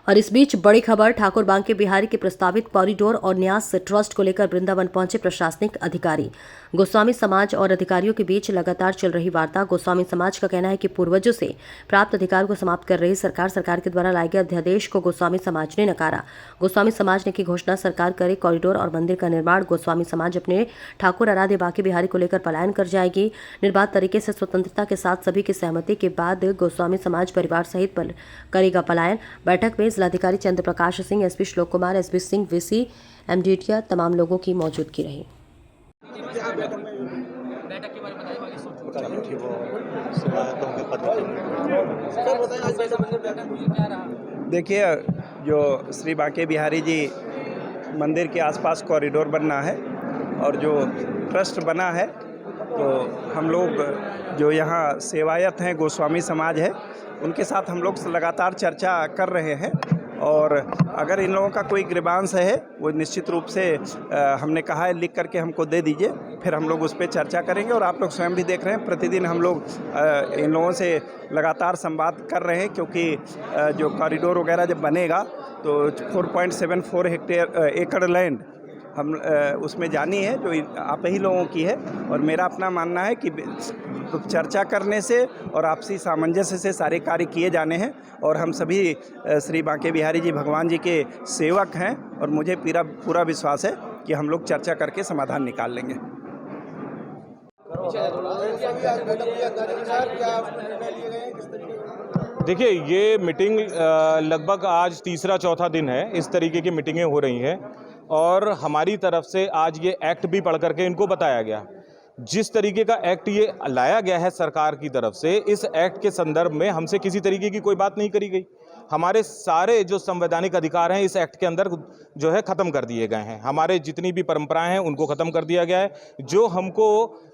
और इस बीच बड़ी खबर ठाकुर बांके बिहारी के प्रस्तावित कॉरिडोर और न्यास ट्रस्ट को लेकर वृंदावन पहुंचे प्रशासनिक अधिकारी। गोस्वामी समाज और अधिकारियों के बीच लगातार चल रही वार्ता। गोस्वामी समाज का कहना है कि पूर्वजों से प्राप्त अधिकार को समाप्त कर रही सरकार के द्वारा लाए गए अध्यादेश को गोस्वामी समाज ने नकारा। गोस्वामी समाज ने की घोषणा सरकार करे कॉरिडोर और मंदिर का निर्माण। गोस्वामी समाज अपने ठाकुर आराध्य बांके बिहारी को लेकर पलायन कर जाएगी। निर्बाध तरीके से स्वतंत्रता के साथ सभी की सहमति के बाद गोस्वामी समाज परिवार सहित करेगा पलायन। बैठक में जिलाधिकारी चंद्र प्रकाश सिंह, एसपी श्लोक कुमार, एसपी सिंह, वीसी एमडीटिया तमाम लोगों की मौजूदगी रही। देखिए, जो श्री बांके बिहारी जी मंदिर के आसपास कॉरिडोर बनना है और जो ट्रस्ट बना है, तो हम लोग जो यहाँ सेवायत हैं गोस्वामी समाज है, उनके साथ हम लोग लगातार चर्चा कर रहे हैं। और अगर इन लोगों का कोई ग्रीवांस है, वो निश्चित रूप से हमने कहा है लिख करके हमको दे दीजिए, फिर हम लोग उस पर चर्चा करेंगे। और आप लोग स्वयं भी देख रहे हैं, प्रतिदिन हम लोग इन लोगों से लगातार संवाद कर रहे हैं, क्योंकि जो कॉरिडोर वगैरह जब बनेगा तो 4.74 एकड़ लैंड हम उसमें जानी है, जो आप ही लोगों की है। और मेरा अपना मानना है कि चर्चा करने से और आपसी सामंजस्य से सारे कार्य किए जाने हैं। और हम सभी श्री बांके बिहारी जी भगवान जी के सेवक हैं, और मुझे पूरा विश्वास है कि हम लोग चर्चा करके समाधान निकाल लेंगे। देखिए, ये मीटिंग लगभग आज तीसरा चौथा दिन है इस तरीके की मीटिंगें हो रही हैं, और हमारी तरफ से आज ये एक्ट भी पढ़ करके इनको बताया गया। जिस तरीके का एक्ट ये लाया गया है सरकार की तरफ से, इस एक्ट के संदर्भ में हमसे किसी तरीके की कोई बात नहीं करी गई। हमारे सारे जो संवैधानिक अधिकार हैं इस एक्ट के अंदर जो है ख़त्म कर दिए गए हैं। हमारे जितनी भी परंपराएं हैं उनको ख़त्म कर दिया गया है। जो हमको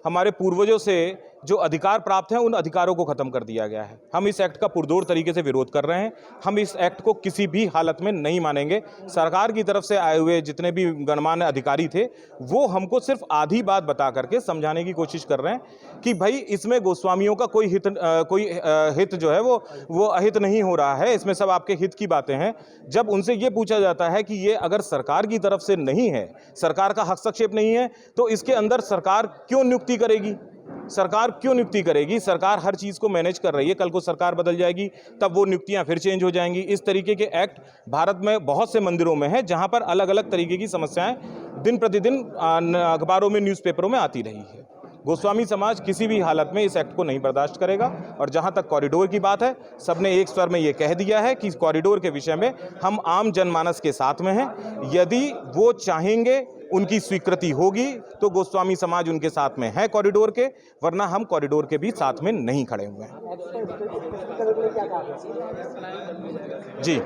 हमारे पूर्वजों से जो अधिकार प्राप्त हैं, उन अधिकारों को ख़त्म कर दिया गया है। हम इस एक्ट का पुरजोर तरीके से विरोध कर रहे हैं। हम इस एक्ट को किसी भी हालत में नहीं मानेंगे। सरकार की तरफ से आए हुए जितने भी गणमान्य अधिकारी थे, वो हमको सिर्फ आधी बात बता करके समझाने की कोशिश कर रहे हैं कि भाई इसमें गोस्वामियों का कोई हित जो है वो अहित नहीं हो रहा है, इसमें सब आपके हित की बातें हैं। जब उनसे ये पूछा जाता है कि ये अगर सरकार की तरफ से नहीं है, सरकार का हस्तक्षेप नहीं है, तो इसके अंदर सरकार क्यों नियुक्ति करेगी? सरकार क्यों नियुक्ति करेगी? सरकार हर चीज़ को मैनेज कर रही है। कल को सरकार बदल जाएगी, तब वो नियुक्तियां फिर चेंज हो जाएंगी। इस तरीके के एक्ट भारत में बहुत से मंदिरों में है, जहां पर अलग अलग तरीके की समस्याएं दिन प्रतिदिन अखबारों में, न्यूज़पेपरों में आती रही है। गोस्वामी समाज किसी भी हालत में इस एक्ट को नहीं बर्दाश्त करेगा। और जहां तक कॉरिडोर की बात है, सबने एक स्वर में ये कह दिया है कि कॉरिडोर के विषय में हम आम जनमानस के साथ में हैं। यदि वो चाहेंगे, उनकी स्वीकृति होगी, तो गोस्वामी समाज उनके साथ में है कॉरिडोर के, वरना हम कॉरिडोर के भी साथ में नहीं खड़े हुए हैं। जी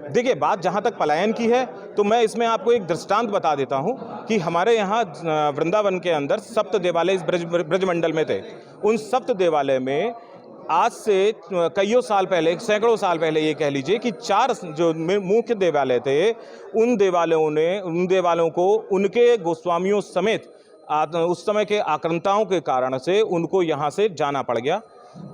देखिए, बात जहां तक पलायन की है, तो मैं इसमें आपको एक दृष्टांत बता देता हूं कि हमारे यहाँ वृंदावन के अंदर सप्त देवालय इस ब्रजमंडल में थे। उन सप्त देवालय में आज से कईयों साल पहले, सैकड़ों साल पहले ये कह लीजिए कि 4 जो मुख्य देवालय थे, उन देवालयों को उनके गोस्वामियों समेत उस समय के आक्रांताओं के कारण से उनको यहाँ से जाना पड़ गया।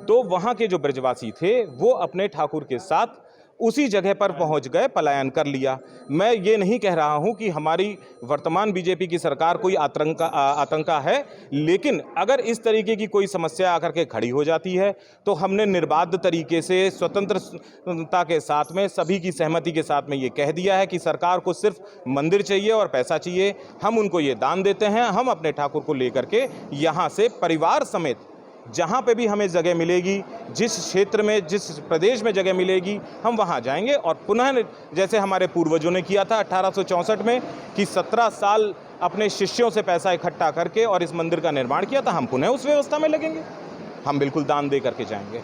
तो वहाँ के जो ब्रजवासी थे, वो अपने ठाकुर के साथ उसी जगह पर पहुंच गए, पलायन कर लिया। मैं ये नहीं कह रहा हूं कि हमारी वर्तमान बीजेपी की सरकार कोई आतंका है, लेकिन अगर इस तरीके की कोई समस्या आकर के खड़ी हो जाती है, तो हमने निर्बाध तरीके से स्वतंत्रता के साथ में, सभी की सहमति के साथ में ये कह दिया है कि सरकार को सिर्फ मंदिर चाहिए और पैसा चाहिए। हम उनको ये दान देते हैं। हम अपने ठाकुर को लेकर के यहाँ से परिवार समेत जहाँ पे भी हमें जगह मिलेगी, जिस क्षेत्र में, जिस प्रदेश में जगह मिलेगी, हम वहाँ जाएंगे। और पुनः जैसे हमारे पूर्वजों ने किया था 1864 में कि 17 साल अपने शिष्यों से पैसा इकट्ठा करके और इस मंदिर का निर्माण किया था, हम पुनः उस व्यवस्था में लगेंगे। हम बिल्कुल दान दे करके जाएंगे।